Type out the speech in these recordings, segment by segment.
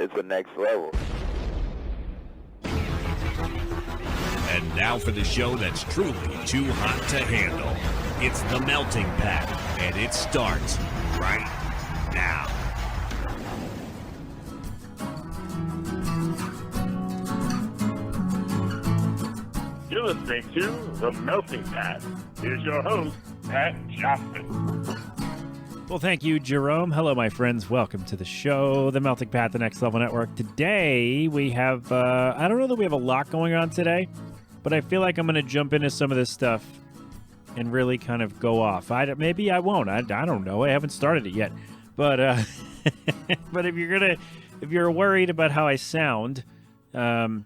it's the next level. And now for the show that's truly too hot to handle. It's The Melting Pat, and it starts right now. You're listening to The Melting Pat. Here's your host, Pat Johnson. Well, thank you, Jerome. Hello, my friends. Welcome to the show, The Melting Pat, the Next Level Network. Today, we have, I don't know that we have a lot going on today, but I feel like I'm going to jump into some of this stuff and really kind of go off. Maybe I won't. I don't know. I haven't started it yet. But but if you're worried about how I sound, well,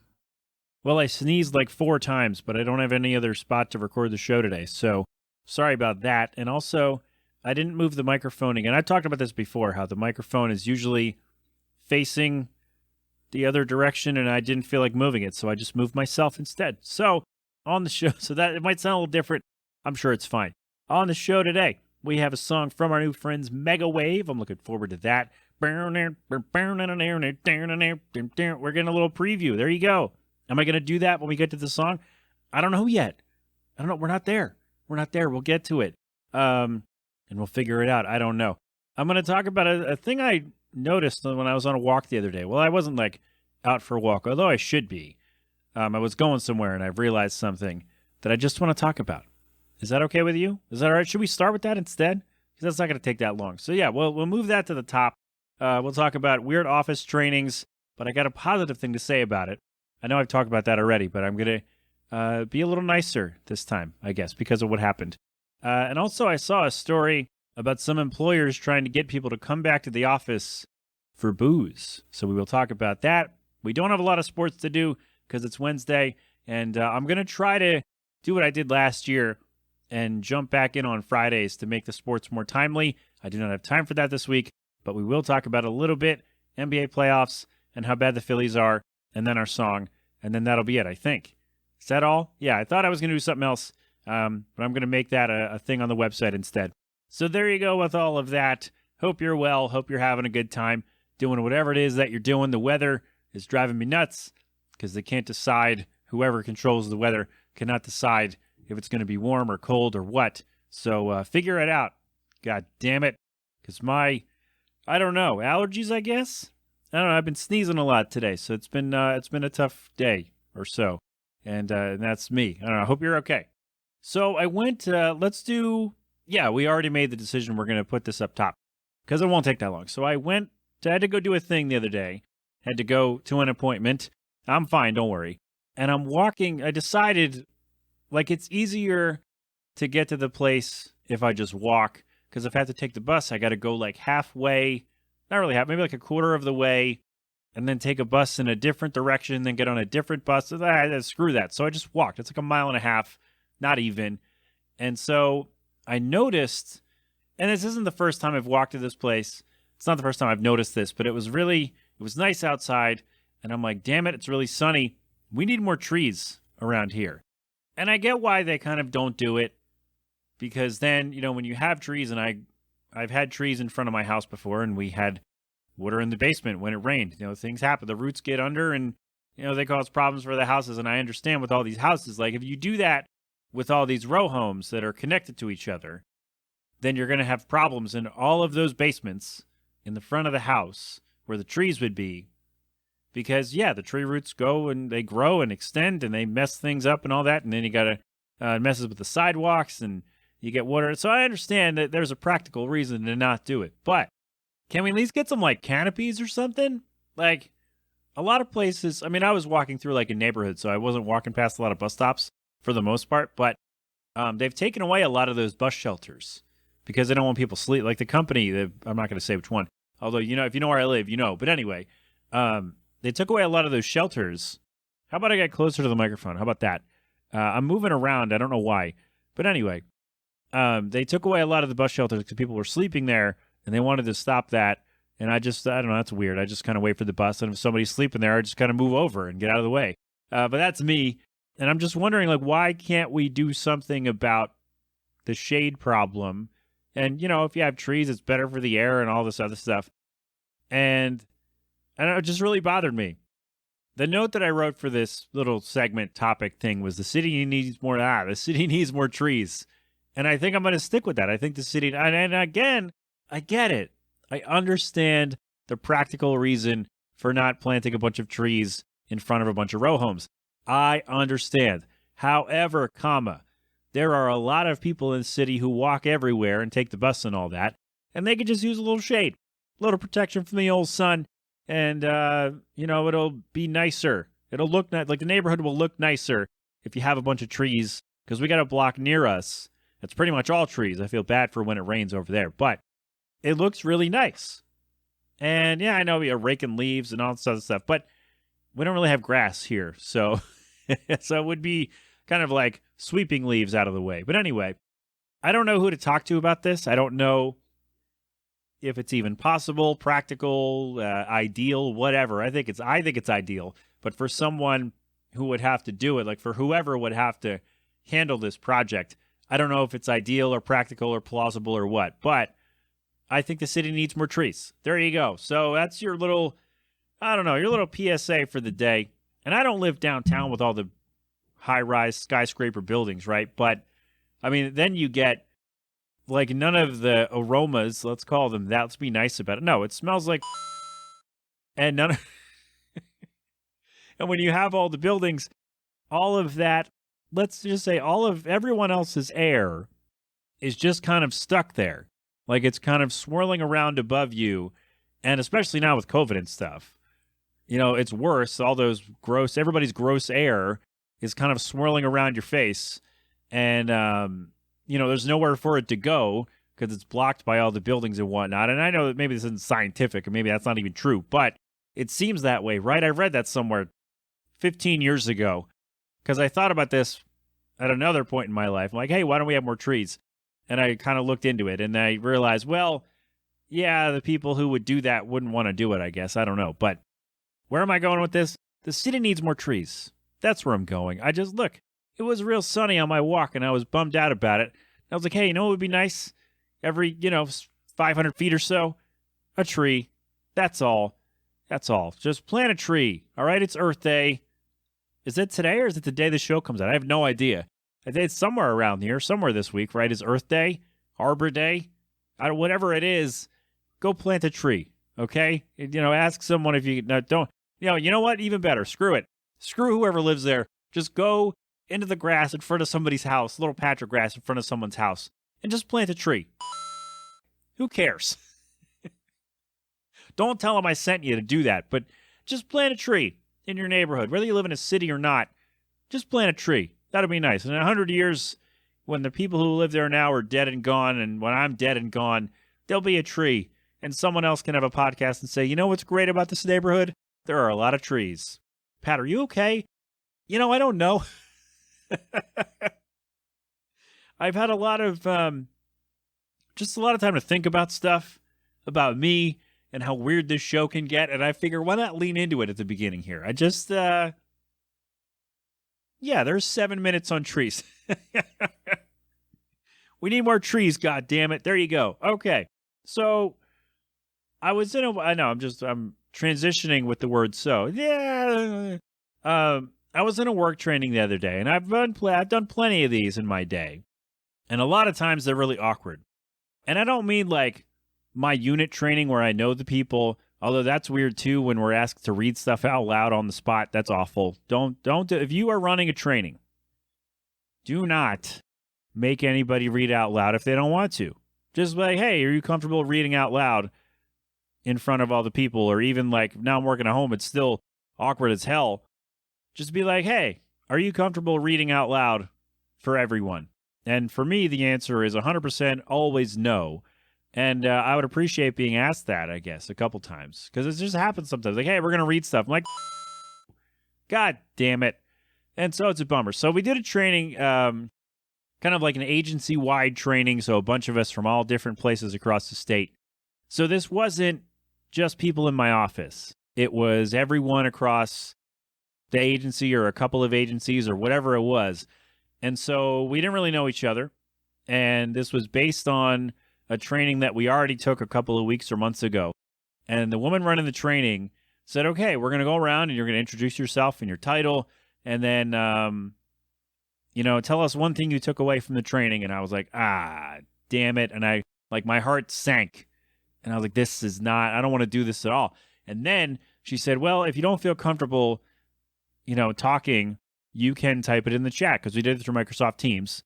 I sneezed like 4 times, but I don't have any other spot to record the show today. So sorry about that. And also, I didn't move the microphone again. I talked about this before, how the microphone is usually facing the other direction, and I didn't feel like moving it, so I just moved myself instead. So on the show, so that it might sound a little different. I'm sure it's fine. On the show today, we have a song from our new friends Megawave. I'm looking forward to that. We're getting a little preview. There you go. Am I going to do that when we get to the song? I don't know yet. I don't know. We're not there. We're not there. We'll get to it. And we'll figure it out. I don't know. I'm going to talk about a thing I noticed when I was on a walk the other day. Well, I wasn't like out for a walk, although I should be. I was going somewhere and I realized something that I just want to talk about. Is that okay with you? Is that all right? Should we start with that instead? Because that's not going to take that long. So yeah, we'll move that to the top. We'll talk about weird office trainings, but I got a positive thing to say about it. I know I've talked about that already, but I'm going to be a little nicer this time, I guess, because of what happened. And also I saw a story about some employers trying to get people to come back to the office for booze. So we will talk about that. We don't have a lot of sports to do because it's Wednesday, and I'm going to try to do what I did last year and jump back in on Fridays to make the sports more timely. I do not have time for that this week, but we will talk about a little bit NBA playoffs and how bad the Phillies are, and then our song, and then that'll be it, I think. Is that all? Yeah, I thought I was going to do something else, but I'm going to make that a thing on the website instead. So there you go with all of that. Hope you're well. Hope you're having a good time doing whatever it is that you're doing. The weather is driving me nuts because they can't decide. Whoever controls the weather cannot decide if it's going to be warm or cold or what. So figure it out. God damn it. Because I don't know, allergies, I guess? I don't know. I've been sneezing a lot today, so it's been a tough day or so. And that's me. I don't know. I hope you're okay. So I went, we already made the decision we're going to put this up top because it won't take that long. So I had to go do a thing the other day, had to go to an appointment. I'm fine, don't worry. And I'm walking. I decided, like, it's easier to get to the place if I just walk, because if I have to take the bus, I got to go like halfway, not really half, maybe like a quarter of the way, and then take a bus in a different direction, then get on a different bus. Screw that. So I just walked. It's like a mile and a half, not even. And so I noticed, and this isn't the first time I've walked to this place. It's not the first time I've noticed this, but it was nice outside. And I'm like, damn it, it's really sunny. We need more trees around here. And I get why they kind of don't do it. Because then, when you have trees, and I've had trees in front of my house before, and we had water in the basement when it rained. Things happen. The roots get under, and, they cause problems for the houses. And I understand with all these houses, like if you do that with all these row homes that are connected to each other, then you're going to have problems in all of those basements in the front of the house where the trees would be. Because, the tree roots go and they grow and extend and they mess things up and all that. And then you got to messes with the sidewalks and you get water. So I understand that there's a practical reason to not do it. But can we at least get some like canopies or something? Like a lot of places, I was walking through like a neighborhood, so I wasn't walking past a lot of bus stops for the most part. But they've taken away a lot of those bus shelters because they don't want people sleep. Like the company, I'm not going to say which one. Although, if you know where I live, But anyway, they took away a lot of those shelters. How about I get closer to the microphone? How about that? I'm moving around. I don't know why. But anyway, they took away a lot of the bus shelters because people were sleeping there, and they wanted to stop that. And I don't know, that's weird. I just kind of wait for the bus, and if somebody's sleeping there, I just kind of move over and get out of the way. But that's me. And I'm just wondering, like, why can't we do something about the shade problem? And, if you have trees, it's better for the air and all this other stuff. And And it just really bothered me. The note that I wrote for this little segment topic thing was the city needs more trees. And I think I'm going to stick with that. I think the city, and again, I get it. I understand the practical reason for not planting a bunch of trees in front of a bunch of row homes. I understand. However, there are a lot of people in the city who walk everywhere and take the bus and all that, and they could just use a little shade, a little protection from the old sun, and, it'll be nicer. It'll look like the neighborhood will look nicer if you have a bunch of trees, because we got a block near us. It's pretty much all trees. I feel bad for when it rains over there, but it looks really nice. And yeah, I know we are raking leaves and all this other stuff, but we don't really have grass here. So, so it would be kind of like sweeping leaves out of the way. But anyway, I don't know who to talk to about this. I don't know if it's even possible, practical, ideal, whatever. I think it's ideal. But for someone who would have to do it, like for whoever would have to handle this project, I don't know if it's ideal or practical or plausible or what. But I think the city needs more trees. There you go. So that's your little PSA for the day. And I don't live downtown with all the high-rise skyscraper buildings, right? But, I mean, then you get, like, none of the aromas, let's call them that. Let's be nice about it. No, it smells like and none of and when you have all the buildings, all of that, let's just say all of everyone else's air is just kind of stuck there. Like it's kind of swirling around above you. And especially now with COVID and stuff, it's worse. All those everybody's gross air is kind of swirling around your face. And, there's nowhere for it to go because it's blocked by all the buildings and whatnot. And I know that maybe this isn't scientific and maybe that's not even true, but it seems that way, right? I read that somewhere 15 years ago because I thought about this at another point in my life. I'm like, hey, why don't we have more trees? And I kind of looked into it and I realized, well, yeah, the people who would do that wouldn't want to do it, I guess. I don't know. But where am I going with this? The city needs more trees. That's where I'm going. It was real sunny on my walk and I was bummed out about it. I was like, hey, what would be nice? Every, 500 feet or so, a tree. That's all. Just plant a tree. All right, it's Earth Day. Is it today or is it the day the show comes out? I have no idea. I think it's somewhere around here, somewhere this week, right? Is Earth Day, Arbor Day, whatever it is. Go plant a tree, okay? Ask someone if you don't. You know what? Even better. Screw it. Screw whoever lives there. Just go into the grass in front of somebody's house, a little patch of grass in front of someone's house, and just plant a tree. Who cares? Don't tell them I sent you to do that, but just plant a tree in your neighborhood. Whether you live in a city or not, just plant a tree. That'll be nice. In 100 years, when the people who live there now are dead and gone, and when I'm dead and gone, there'll be a tree, and someone else can have a podcast and say, you know what's great about this neighborhood? There are a lot of trees. Pat, are you okay? I don't know. I've had a lot of time to think about stuff, about me, and how weird this show can get, and I figure, why not lean into it at the beginning here? I just, there's 7 minutes on trees. We need more trees, God damn it. There you go. Okay, so I'm transitioning with the word so. Yeah, I was in a work training the other day, and I've done plenty of these in my day, and a lot of times they're really awkward. And I don't mean like my unit training where I know the people, although that's weird too when we're asked to read stuff out loud on the spot. That's awful. Don't if you are running a training, do not make anybody read out loud if they don't want to. Just be like, hey, are you comfortable reading out loud in front of all the people? Or even like, now I'm working at home, it's still awkward as hell. Just be like, hey, are you comfortable reading out loud for everyone? And for me, the answer is 100% always no. And I would appreciate being asked that, I guess, a couple times. Because it just happens sometimes. Like, hey, we're going to read stuff. I'm like, God damn it. And so it's a bummer. So we did a training, kind of like an agency-wide training. So a bunch of us from all different places across the state. So this wasn't just people in my office. It was everyone across the agency or a couple of agencies or whatever it was. And so we didn't really know each other. And this was based on a training that we already took a couple of weeks or months ago. And the woman running the training said, okay, we're going to go around and you're going to introduce yourself and your title. And then, tell us one thing you took away from the training. And I was like, damn it. And my heart sank. And I was like, I don't want to do this at all. And then she said, well, if you don't feel comfortable, talking, you can type it in the chat, because we did it through Microsoft Teams.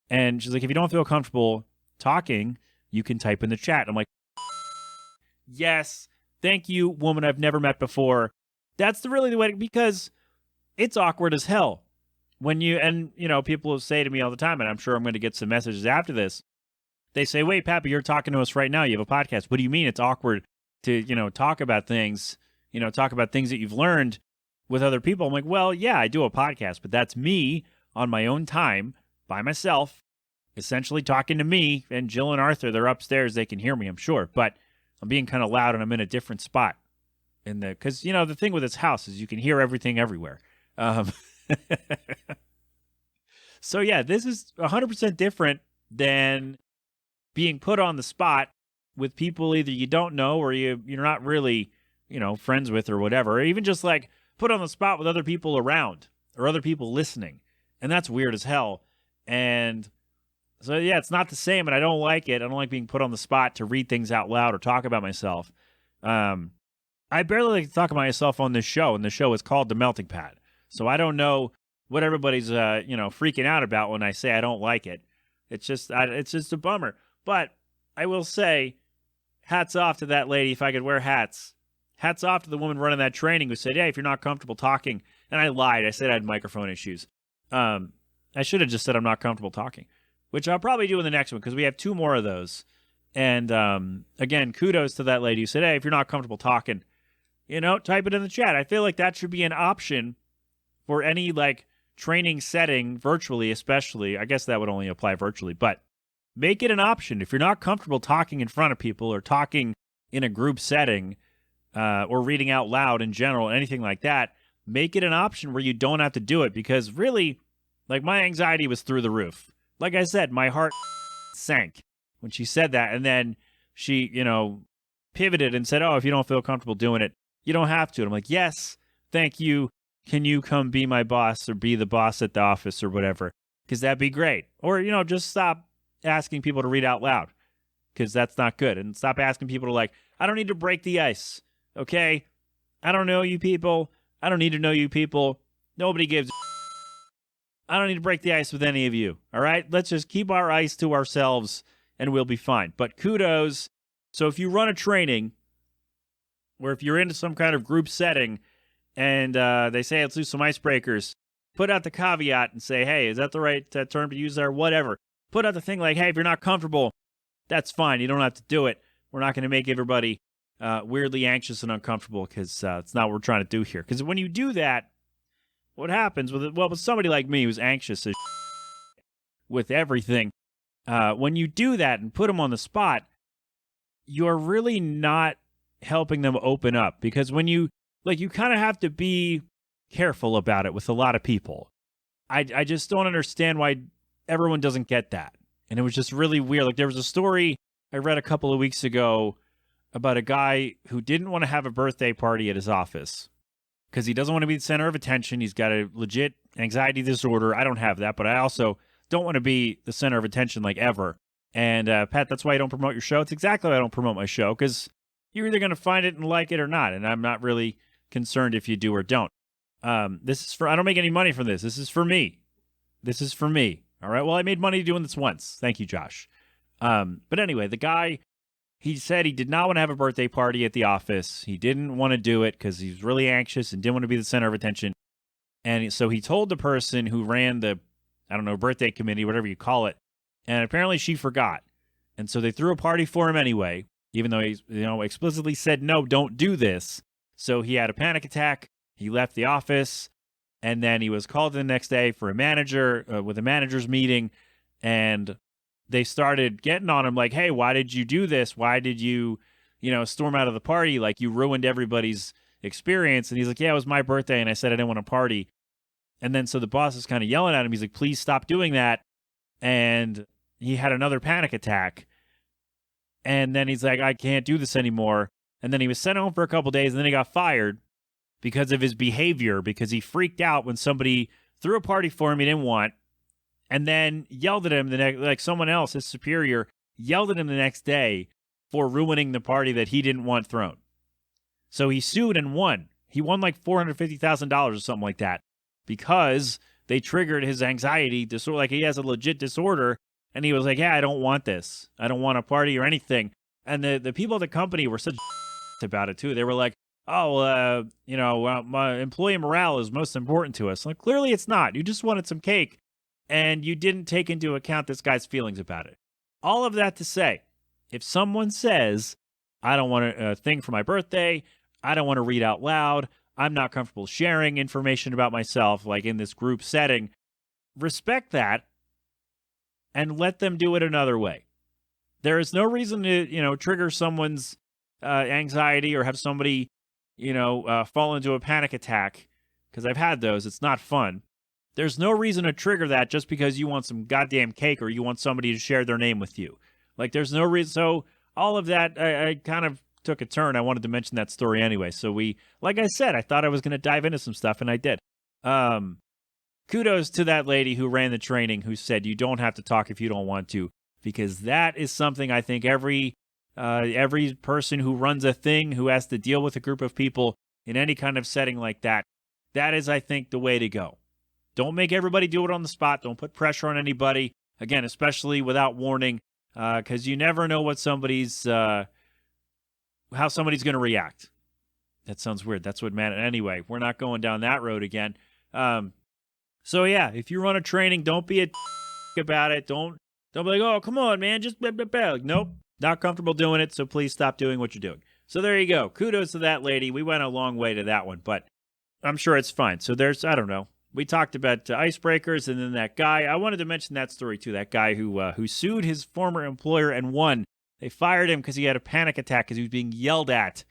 And she's like, if you don't feel comfortable talking, you can type in the chat. I'm like, yes, thank you, woman I've never met before. That's really the way, because it's awkward as hell when people will say to me all the time, and I'm sure I'm going to get some messages after this. They say, wait, Pappy, you're talking to us right now. You have a podcast. What do you mean it's awkward to, talk about things, that you've learned with other people? I'm like, well, yeah, I do a podcast, but that's me on my own time by myself, essentially talking to me. And Jill and Arthur, they're upstairs. They can hear me, I'm sure. But I'm being kind of loud and I'm in a different spot. Because, the thing with this house is you can hear everything everywhere. So, yeah, this is 100% different than being put on the spot with people either you don't know or you're not really, friends with or whatever. Or even just like put on the spot with other people around or other people listening. And that's weird as hell. And so, yeah, it's not the same, and I don't like it. I don't like being put on the spot to read things out loud or talk about myself. I barely like to talk about myself on this show, and the show is called The Melting Pat. So I don't know what everybody's, freaking out about when I say I don't like it. It's just a bummer. But I will say, hats off to that lady, if I could wear hats. Hats off to the woman running that training who said, hey, if you're not comfortable talking, and I lied. I said I had microphone issues. I should have just said I'm not comfortable talking, which I'll probably do in the next one because we have 2 more of those. And again, kudos to that lady who said, hey, if you're not comfortable talking, type it in the chat. I feel like that should be an option for any training setting virtually, especially. I guess that would only apply virtually, but make it an option. If you're not comfortable talking in front of people or talking in a group setting or reading out loud in general, anything like that, make it an option where you don't have to do it, because really, my anxiety was through the roof. Like I said, my heart sank when she said that. And then she, pivoted and said, oh, if you don't feel comfortable doing it, you don't have to. And I'm like, yes, thank you. Can you come be my boss or be the boss at the office or whatever? Because that'd be great. Or, just stop asking people to read out loud, because that's not good. And stop asking people to I don't need to break the ice. Okay? I don't know you people. I don't need to know you people. Nobody gives I don't need to break the ice with any of you. All right? Let's just keep our ice to ourselves and we'll be fine. But kudos. So if you run a training, or if you're into some kind of group setting and they say, let's do some icebreakers, put out the caveat and say, hey, is that the right term to use there? Whatever. Put out the thing hey, if you're not comfortable, that's fine. You don't have to do it. We're not going to make everybody weirdly anxious and uncomfortable, because it's not what we're trying to do here. Because when you do that, what happens with somebody like me who's anxious as with everything, when you do that and put them on the spot, you're really not helping them open up. Because when you kind of have to be careful about it with a lot of people. I just don't understand why everyone doesn't get that. And it was just really weird. There was a story I read a couple of weeks ago about a guy who didn't want to have a birthday party at his office because he doesn't want to be the center of attention. He's got a legit anxiety disorder. I don't have that, but I also don't want to be the center of attention ever. And Pat, that's why I don't promote your show. It's exactly why I don't promote my show, because you're either going to find it and like it or not. And I'm not really concerned if you do or don't. This is I don't make any money from this. This is for me. This is for me. All right. Well, I made money doing this once. Thank you, Josh. But anyway, the guy, he said he did not want to have a birthday party at the office. He didn't want to do it because he was really anxious and didn't want to be the center of attention. And so he told the person who ran the, birthday committee, whatever you call it. And apparently she forgot. And so they threw a party for him anyway, even though he, explicitly said, no, don't do this. So he had a panic attack. He left the office. And then he was called the next day for a manager's meeting. And they started getting on him hey, why did you do this? Why did you, storm out of the party? You ruined everybody's experience. And he's like, yeah, it was my birthday. And I said I didn't want to party. And then so the boss is kind of yelling at him. He's like, please stop doing that. And he had another panic attack. And then he's like, I can't do this anymore. And then he was sent home for a couple days. And then he got fired. because of his behavior, because he freaked out when somebody threw a party for him he didn't want, and then yelled at him like someone else, his superior, yelled at him the next day for ruining the party that he didn't want thrown. So he sued and won. He won like $450,000 or something like that because they triggered his anxiety disorder. Like he has a legit disorder, and he was like, yeah, I don't want this. I don't want a party or anything. And the people at the company were such about it too. They were like, oh, my employee morale is most important to us. Like, clearly it's not. You just wanted some cake, and you didn't take into account this guy's feelings about it. All of that to say, if someone says, I don't want a thing for my birthday, I don't want to read out loud, I'm not comfortable sharing information about myself, like in this group setting, respect that and let them do it another way. There is no reason to, trigger someone's anxiety or have somebody, fall into a panic attack, because I've had those. It's not fun. There's no reason to trigger that just because you want some goddamn cake or you want somebody to share their name with you. Like, there's no reason. So all of that, I kind of took a turn. I wanted to mention that story anyway. So like I said, I thought I was going to dive into some stuff, and I did. Kudos to that lady who ran the training who said you don't have to talk if you don't want to, because that is something I think every person who runs a thing, who has to deal with a group of people in any kind of setting like that, that is, I think, the way to go. Don't make everybody do it on the spot. Don't put pressure on anybody. Again, especially without warning, because you never know what how somebody's going to react. That sounds weird. That's what anyway, we're not going down that road again. So yeah, if you run a training, don't be a about it. Don't be like, oh, come on, man, just blah, blah, blah. Like, nope, not comfortable doing it, so please stop doing what you're doing. So there you go. Kudos to that lady. We went a long way to that one, but I'm sure it's fine. So I don't know. We talked about icebreakers, and then that guy. I wanted to mention that story too. That guy who sued his former employer and won. They fired him because he had a panic attack because he was being yelled at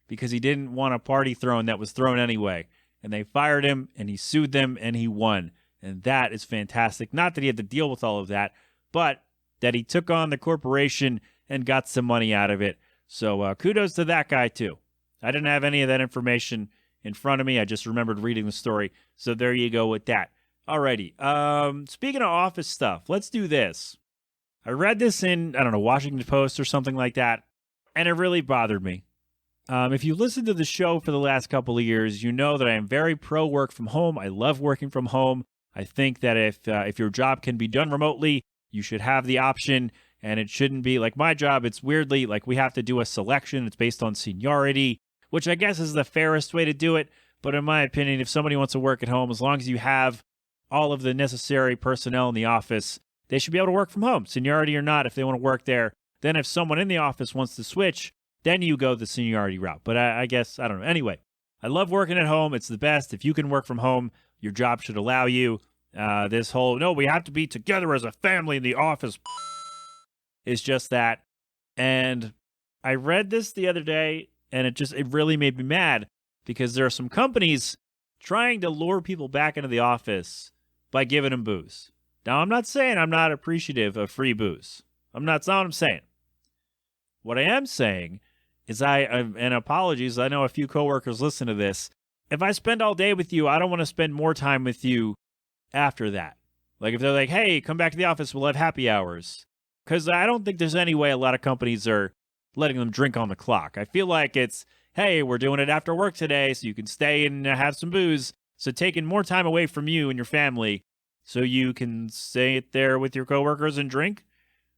because he didn't want a party thrown that was thrown anyway. And they fired him, and he sued them, and he won. And that is fantastic. Not that he had to deal with all of that, but that he took on the corporation and got some money out of it. So kudos to that guy too. I didn't have any of that information in front of me. I just remembered reading the story. So there you go with that. Alrighty. Speaking of office stuff, let's do this. I read this in, Washington Post or something like that, and it really bothered me. If you listened to the show for the last couple of years, you know that I am very pro work from home. I love working from home. I think that if your job can be done remotely, you should have the option, and it shouldn't be like my job. It's weirdly like we have to do a selection. It's based on seniority, which I guess is the fairest way to do it. But in my opinion, if somebody wants to work at home, as long as you have all of the necessary personnel in the office, they should be able to work from home, seniority or not, if they want to work there. Then if someone in the office wants to switch, then you go the seniority route. But I guess, I don't know. Anyway, I love working at home. It's the best. If you can work from home, your job should allow you. This whole, no, we have to be together as a family in the office is just that. And I read this the other day, and it really made me mad because there are some companies trying to lure people back into the office by giving them booze. Now, I'm not saying I'm not appreciative of free booze. That's not what I'm saying. What I am saying is and apologies, I know a few coworkers listen to this. If I spend all day with you, I don't want to spend more time with you after that. Like if they're like, hey, come back to the office, we'll have happy hours. Because I don't think there's any way a lot of companies are letting them drink on the clock. I feel like it's, hey, we're doing it after work today, so you can stay and have some booze. So taking more time away from you and your family so you can sit there with your coworkers and drink.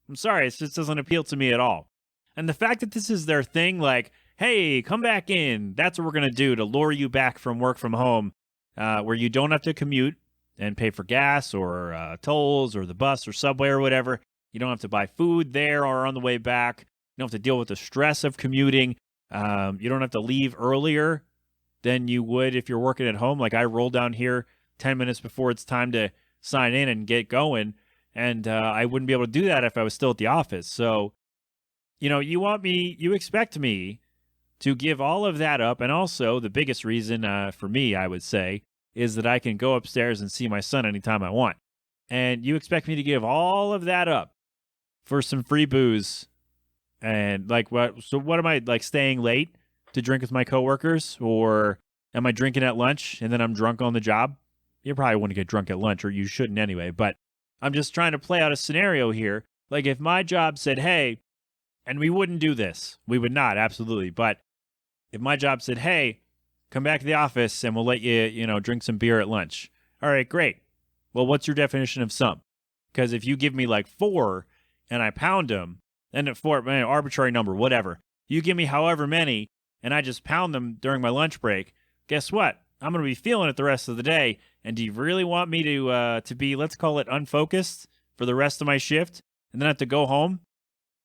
I'm sorry, it just doesn't appeal to me at all. And the fact that this is their thing, like, hey, come back in. That's what we're going to do to lure you back from work from home, where you don't have to commute and pay for gas or tolls or the bus or subway or whatever. You don't have to buy food there or on the way back. You don't have to deal with the stress of commuting. You don't have to leave earlier than you would if you're working at home. Like I roll down here 10 minutes before it's time to sign in and get going. And I wouldn't be able to do that if I was still at the office. So, you expect me to give all of that up. And also the biggest reason for me, I would say, is that I can go upstairs and see my son anytime I want. And you expect me to give all of that up for some free booze. And like, what am I, like, staying late to drink with my coworkers? Or Am I drinking at lunch and then I'm drunk on the job? You probably wouldn't get drunk at lunch, or you shouldn't anyway. But I'm just trying to play out a scenario here. Like if my job said, hey, and we wouldn't do this. We would not, absolutely. But if my job said, hey, come back to the office and we'll let you, drink some beer at lunch. All right, great. Well, what's your definition of some? Because if you give me like 4 and I pound them, and at 4, arbitrary number, whatever. You give me however many and I just pound them during my lunch break, guess what? I'm going to be feeling it the rest of the day. And do you really want me to be, let's call it unfocused for the rest of my shift and then have to go home?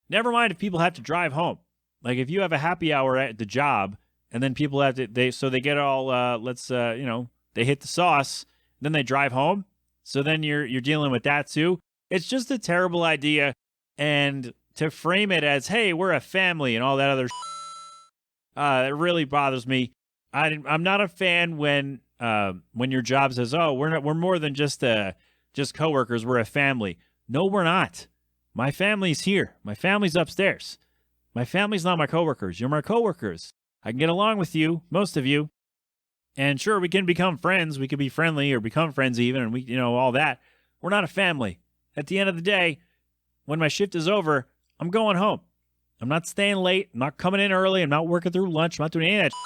Never mind if people have to drive home. Like if you have a happy hour at the job and then people have to, they get all, they hit the sauce, then they drive home. So then you're dealing with that too. It's just a terrible idea. And to frame it as, hey, we're a family and all that other it really bothers me. I'm not a fan when your job says, oh, we're more than just coworkers, we're a family. No, we're not. My family's here. My family's upstairs. My family's not my coworkers. You're my coworkers. I can get along with you, most of you. And sure, we can become friends. We can be friendly or become friends even, and we, all that. We're not a family. At the end of the day, when my shift is over, I'm going home. I'm not staying late. I'm not coming in early. I'm not working through lunch. I'm not doing any of that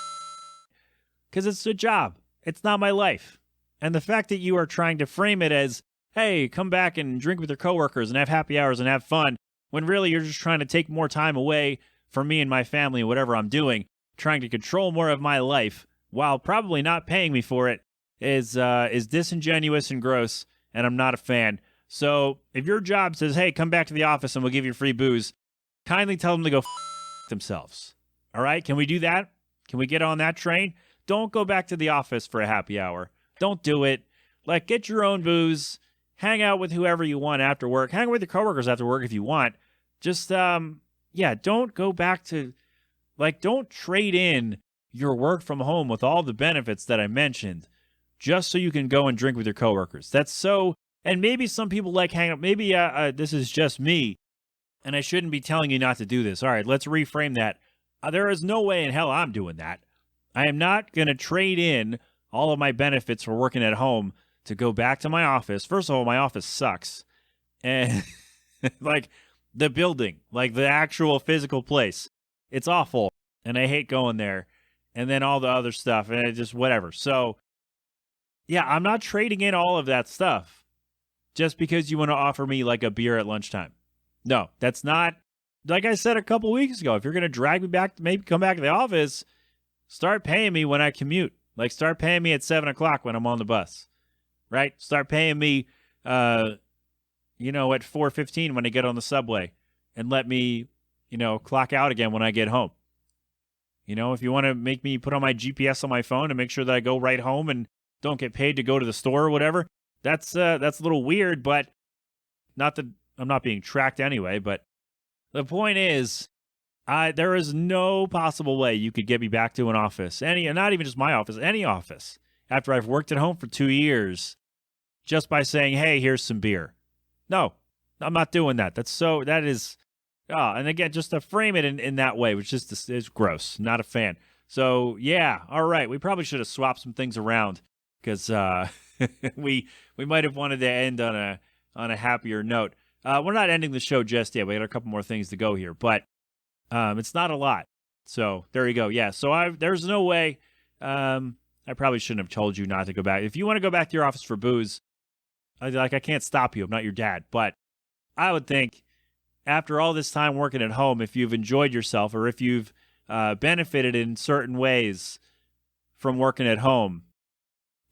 because it's a job. It's not my life. And the fact that you are trying to frame it as, hey, come back and drink with your coworkers and have happy hours and have fun, when really you're just trying to take more time away from me and my family and whatever I'm doing, trying to control more of my life while probably not paying me for it is disingenuous and gross, and I'm not a fan. So if your job says, hey, come back to the office and we'll give you free booze, kindly tell them to go themselves. All right? Can we do that? Can we get on that train? Don't go back to the office for a happy hour. Don't do it. Like, get your own booze. Hang out with whoever you want after work. Hang with your coworkers after work if you want. Just, don't go back to, don't trade in your work from home with all the benefits that I mentioned just so you can go and drink with your coworkers. That's so, and maybe some people like hanging out. Maybe this is just me, and I shouldn't be telling you not to do this. All right, let's reframe that. There is no way in hell I'm doing that. I am not going to trade in all of my benefits for working at home to go back to my office. First of all, my office sucks. And the building, the actual physical place, it's awful. And I hate going there. And then all the other stuff and it just whatever. So, yeah, I'm not trading in all of that stuff just because you want to offer me a beer at lunchtime. No, that's not, like I said a couple weeks ago, if you're going to drag me back, maybe come back to the office, start paying me when I commute. Start paying me at 7 o'clock when I'm on the bus, right? Start paying me, at 4:15 when I get on the subway and let me, clock out again when I get home. If you want to make me put on my GPS on my phone and make sure that I go right home and don't get paid to go to the store or whatever, that's a little weird, but not that I'm not being tracked anyway. But the point is, there is no possible way you could get me back to an office, not even just my office, any office, after I've worked at home for 2 years, just by saying, hey, here's some beer. No, I'm not doing that. That is, and again, just to frame it in that way, which is gross. Not a fan. So, yeah, all right. We probably should have swapped some things around because we might have wanted to end on a happier note. We're not ending the show just yet. We got a couple more things to go here, but it's not a lot. So there you go. Yeah. So there's no way. I probably shouldn't have told you not to go back. If you want to go back to your office for booze, I can't stop you. I'm not your dad, but I would think after all this time working at home, if you've enjoyed yourself or if you've benefited in certain ways from working at home,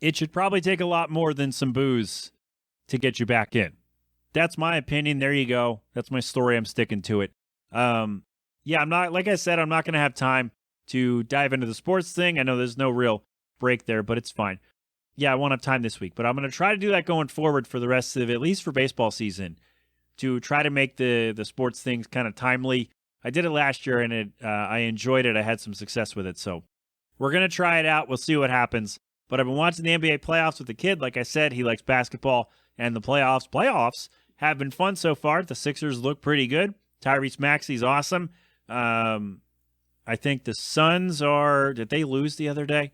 it should probably take a lot more than some booze to get you back in. That's my opinion. There you go. That's my story. I'm sticking to it. Yeah, I'm not, like I said, I'm not going to have time to dive into the sports thing. I know there's no real break there, but it's fine. Yeah, I won't have time this week, but I'm going to try to do that going forward for the rest of, at least for baseball season, to try to make the sports things kind of timely. I did it last year, and I enjoyed it. I had some success with it, so we're going to try it out. We'll see what happens. But I've been watching the NBA playoffs with the kid. Like I said, he likes basketball, and the playoffs have been fun so far. The Sixers look pretty good. Tyrese Maxey's awesome. I think the Suns did they lose the other day?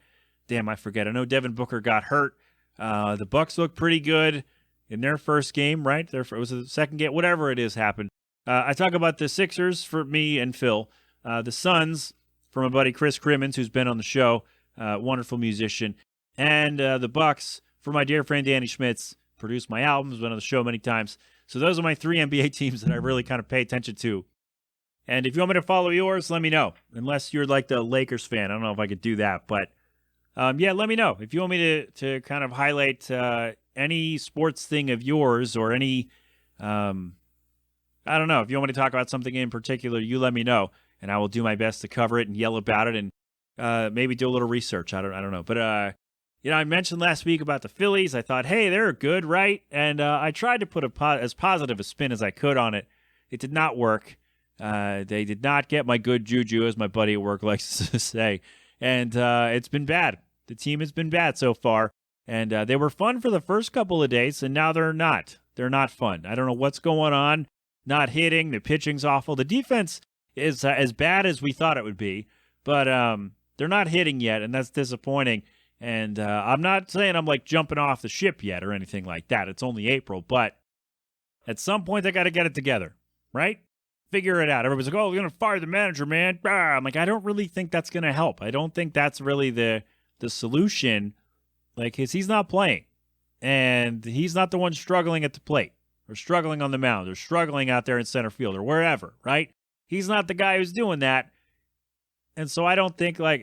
Damn, I forget. I know Devin Booker got hurt. The Bucks looked pretty good in their first game, right? It was the second game, whatever it is happened. I talk about the Sixers for me and Phil. The Suns for my buddy Chris Crimmins, who's been on the show, wonderful musician. And the Bucks for my dear friend Danny Schmitz, produced my albums, been on the show many times. So those are my 3 NBA teams that I really kind of pay attention to. And if you want me to follow yours, let me know. Unless you're like the Lakers fan. I don't know if I could do that. But yeah, let me know. If you want me to kind of highlight any sports thing of yours or any, I don't know. If you want me to talk about something in particular, you let me know. And I will do my best to cover it and yell about it and maybe do a little research. I don't know. But, I mentioned last week about the Phillies. I thought, hey, they're good, right? And I tried to put as positive a spin as I could on it. It did not work. They did not get my good juju, as my buddy at work likes to say. And it's been bad. The team has been bad so far. And they were fun for the first couple of days, and now they're not. They're not fun. I don't know what's going on. Not hitting. The pitching's awful. The defense is as bad as we thought it would be. But they're not hitting yet, and that's disappointing. And I'm not saying I'm like jumping off the ship yet or anything like that. It's only April. But at some point, they got to get it together, right? Figure it out. Everybody's like, oh, we're going to fire the manager, man. I'm like, I don't really think that's going to help. I don't think that's really the solution. Like, he's not playing. And he's not the one struggling at the plate or struggling on the mound or struggling out there in center field or wherever, right? He's not the guy who's doing that. And so I don't think, like,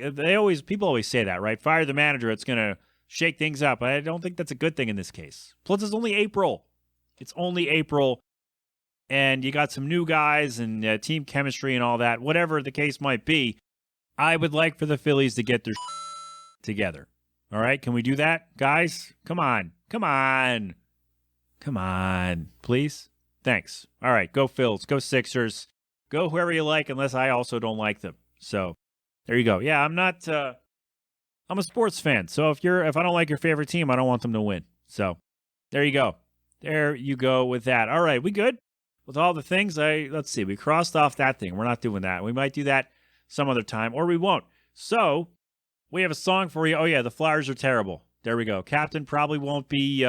people always say that, right? Fire the manager, it's going to shake things up. I don't think that's a good thing in this case. Plus, it's only April. It's only April. And you got some new guys and team chemistry and all that. Whatever the case might be, I would like for the Phillies to get their together. All right? Can we do that, guys? Come on. Come on. Come on. Please? Thanks. All right. Go Phils. Go Sixers. Go whoever you like, unless I also don't like them. So there you go. Yeah, I'm a sports fan. So if I don't like your favorite team, I don't want them to win. So there you go. There you go with that. All right. We good? With all the things, let's see. We crossed off that thing. We're not doing that. We might do that some other time, or we won't. So we have a song for you. Oh, yeah, the Flyers are terrible. There we go. Captain probably won't be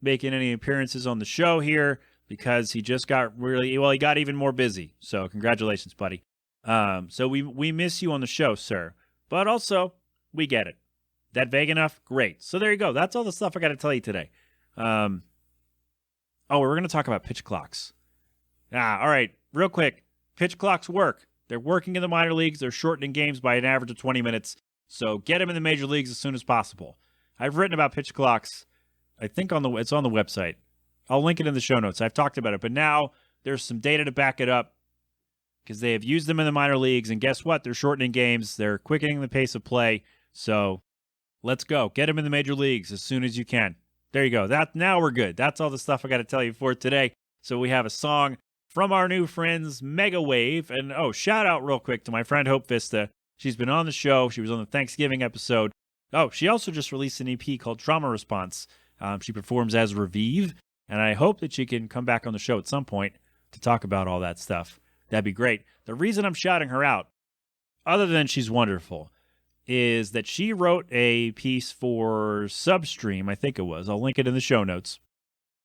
making any appearances on the show here because he just got he got even more busy. So congratulations, buddy. So we miss you on the show, sir. But also, we get it. That vague enough? Great. So there you go. That's all the stuff I got to tell you today. We're going to talk about pitch clocks. All right. Real quick. Pitch clocks work. They're working in the minor leagues. They're shortening games by an average of 20 minutes. So get them in the major leagues as soon as possible. I've written about pitch clocks. I think it's on the website. I'll link it in the show notes. I've talked about it. But now there's some data to back it up because they have used them in the minor leagues. And guess what? They're shortening games. They're quickening the pace of play. So let's go. Get them in the major leagues as soon as you can. There you go. Now we're good. That's all the stuff I got to tell you for today. So we have a song from our new friends, Megawave. And, shout out real quick to my friend Hope Vista. She's been on the show. She was on the Thanksgiving episode. She also just released an EP called Trauma Response. She performs as Revive. And I hope that she can come back on the show at some point to talk about all that stuff. That'd be great. The reason I'm shouting her out, other than she's wonderful, is that she wrote a piece for Substream, I think it was. I'll link it in the show notes.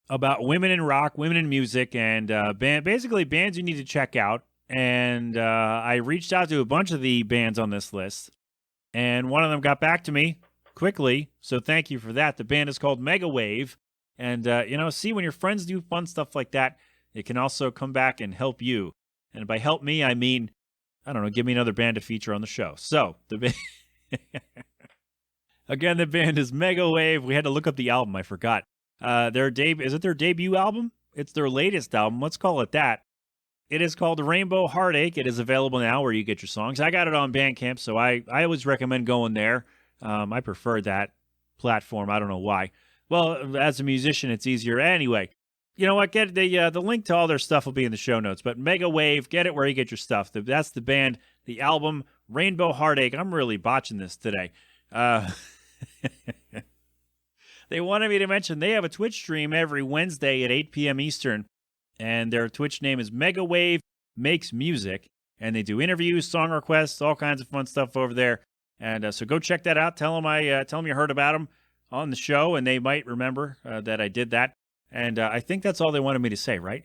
About women in rock, women in music, and basically bands you need to check out. And I reached out to a bunch of the bands on this list, and one of them got back to me quickly, so thank you for that. The band is called Megawave, and, see, when your friends do fun stuff like that, it can also come back and help you. And by help me, I mean, I don't know, give me another band to feature on the show. So, again, the band is Megawave. We had to look up the album, I forgot. Is it their debut album? It's their latest album. Let's call it that. It is called Rainbow Heartache. It is available now where you get your songs. I got it on Bandcamp, so I always recommend going there. I prefer that platform. I don't know why. Well, as a musician, it's easier. Anyway, you know what? Get the link to all their stuff will be in the show notes. But Megawave, get it where you get your stuff. That's the band, the album, Rainbow Heartache. I'm really botching this today. They wanted me to mention they have a Twitch stream every Wednesday at 8 p.m. Eastern, and their Twitch name is Megawave Makes Music, and they do interviews, song requests, all kinds of fun stuff over there. And so go check that out. Tell them you heard about them on the show, and they might remember that I did that. And I think that's all they wanted me to say, right?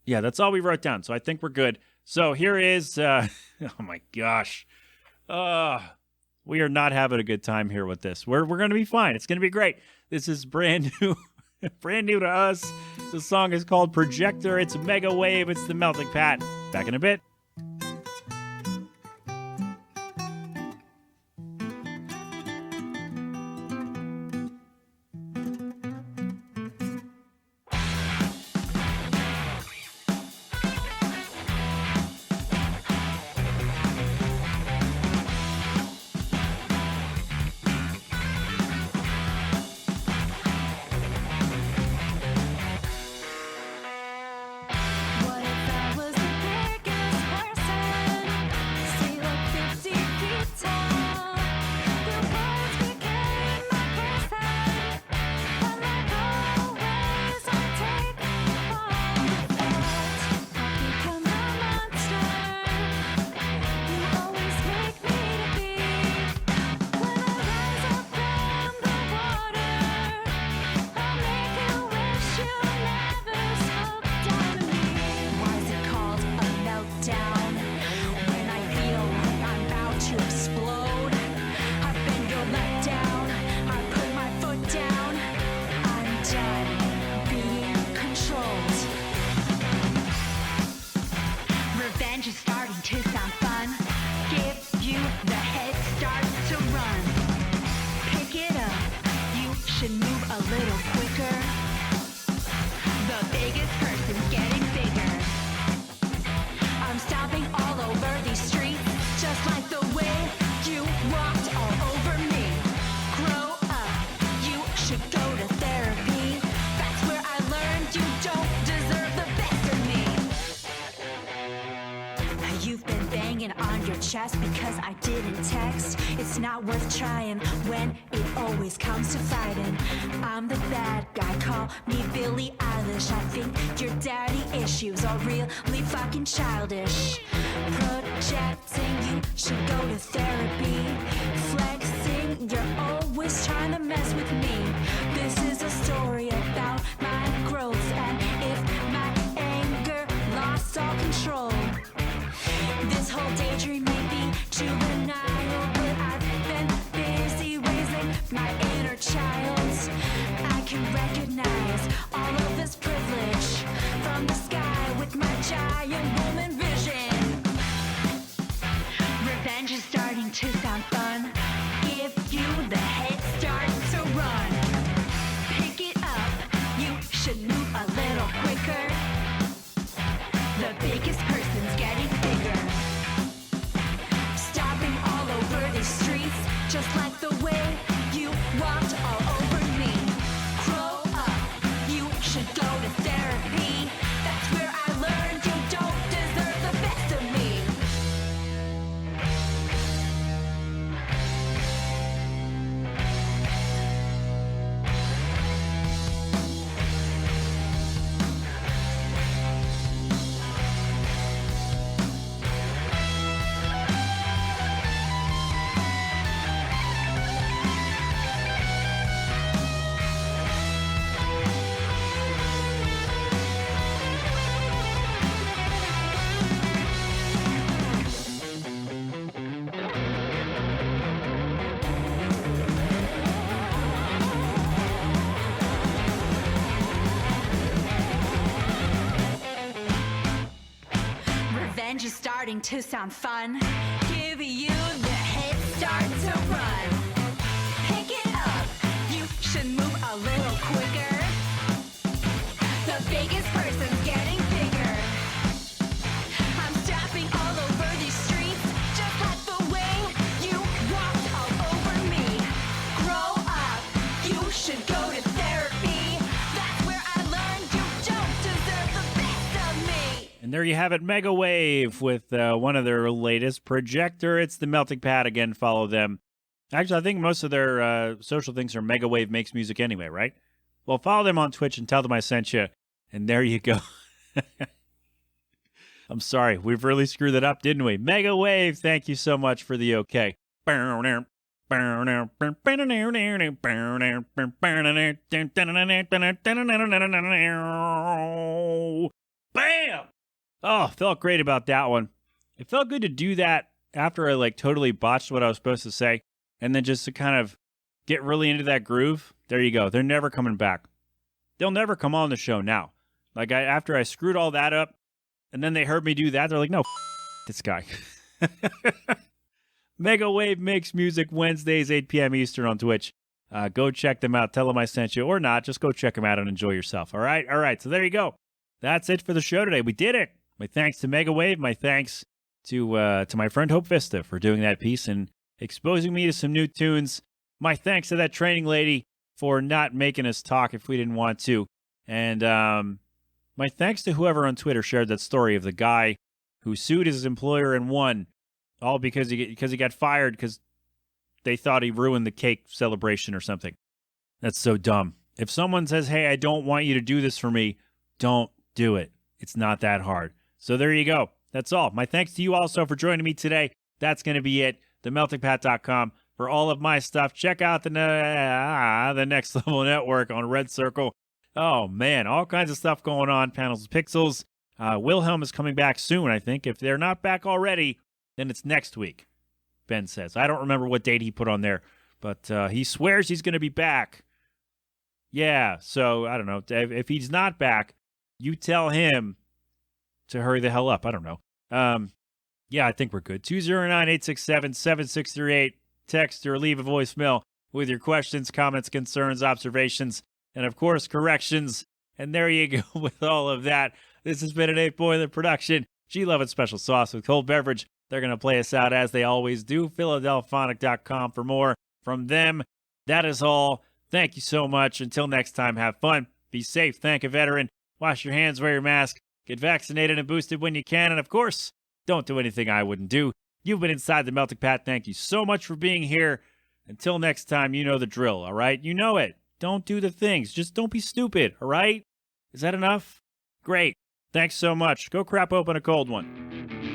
Yeah, that's all we wrote down. So I think we're good. So here is, oh my gosh. We are not having a good time here with this. We're going to be fine. It's going to be great. This is brand new, brand new to us. The song is called Projector. It's Megawave. It's the Melting Pat. Back in a bit. What if I was the biggest person? Stay like 50 feet tall. The words became my person. But like always, I take on the fault. I've become a monster. You always make me to be. When I rise up from the water, I'll make you wish you never spoke down to me. Why is it called a meltdown? When I feel like I'm about to explode, I've been your letdown. I put my foot down. I'm done being controlled. Revenge is starting to sound fun. Give you the head start to run. Pick it up. You should move a little quicker. The biggest person's getting bigger. I'm stomping all over these streets, just like the way you walked all over me. Grow up, you should go to therapy. That's where I learned you don't deserve the best of me. You've been banging on your chest because I didn't text. It's not worth trying when it always comes to fighting. I'm the bad guy, call me Billie Eilish. I think your daddy issues are really fucking childish. Projecting, you should go to therapy. Flexing, you're always trying to mess with me. This is a story about my growth, and if my anger lost all control. This whole daydream may be juvenile, but I've been busy raising my inner child. I can recognize all of this privilege from the sky with my giant woman vision. Revenge is starting to sound fun. Give you the head start to run. Pick it up, you should move a little quicker. The biggest person's getting bigger. Stopping all over these streets, just like the way you walked all over me. Grow up, you should go to therapy. That's where I learned you don't deserve the best of me. Revenge is starting to sound fun. Give you the head start to run. Pick it up, you should move a little quicker. The biggest person's getting bigger. I'm stopping all over these streets, just like the way you walked all over me. Grow up, you should go to therapy. That's where I learned you don't deserve the best of me. And there you have it, Megawave, with one of their latest, Projector. It's the Melting Pat. Again, follow them. Actually, I think most of their social things are Megawave Makes Music anyway, right? Well, follow them on Twitch and tell them I sent you. And there you go. I'm sorry. We've really screwed it up, didn't we? Megawave, thank you so much for the okay. Bam! Oh, felt great about that one. It felt good to do that after I like totally botched what I was supposed to say, and then just to kind of get really into that groove. There you go. They're never coming back. They'll never come on the show now. Like after I screwed all that up, and then they heard me do that, they're like, no, this guy. Megawave makes music Wednesdays, 8 p.m. Eastern on Twitch. Go check them out. Tell them I sent you, or not. Just go check them out and enjoy yourself. All right? All right. So there you go. That's it for the show today. We did it. My thanks to Megawave. My thanks to my friend Hope Vista for doing that piece and exposing me to some new tunes. My thanks to that training lady for not making us talk if we didn't want to. And my thanks to whoever on Twitter shared that story of the guy who sued his employer and won, all because he got fired because they thought he ruined the cake celebration or something. That's so dumb. If someone says, hey, I don't want you to do this for me, don't do it. It's not that hard. So there you go. That's all. My thanks to you also for joining me today. That's going to be it. TheMeltingPat.com for all of my stuff. Check out the Next Level Network on Red Circle. Oh, man, all kinds of stuff going on. Panels of Pixels. Wilhelm is coming back soon, I think. If they're not back already, then it's next week, Ben says. I don't remember what date he put on there, but he swears he's going to be back. Yeah, so I don't know. If he's not back, you tell him to hurry the hell up. I don't know. Yeah, I think we're good. 209-867-7638. Text or leave a voicemail with your questions, comments, concerns, observations, and, of course, corrections. And there you go with all of that. This has been an 8-Boiler production. G-Lovin' Special Sauce with cold beverage. They're going to play us out as they always do. Philadelphonic.com for more from them. That is all. Thank you so much. Until next time, have fun. Be safe. Thank a veteran. Wash your hands. Wear your mask. Get vaccinated and boosted when you can. And, of course, don't do anything I wouldn't do. You've been inside the Melting Pat. Thank you so much for being here. Until next time, you know the drill, all right? You know it. Don't do the things. Just don't be stupid, all right? Is that enough? Great. Thanks so much. Go crap open a cold one.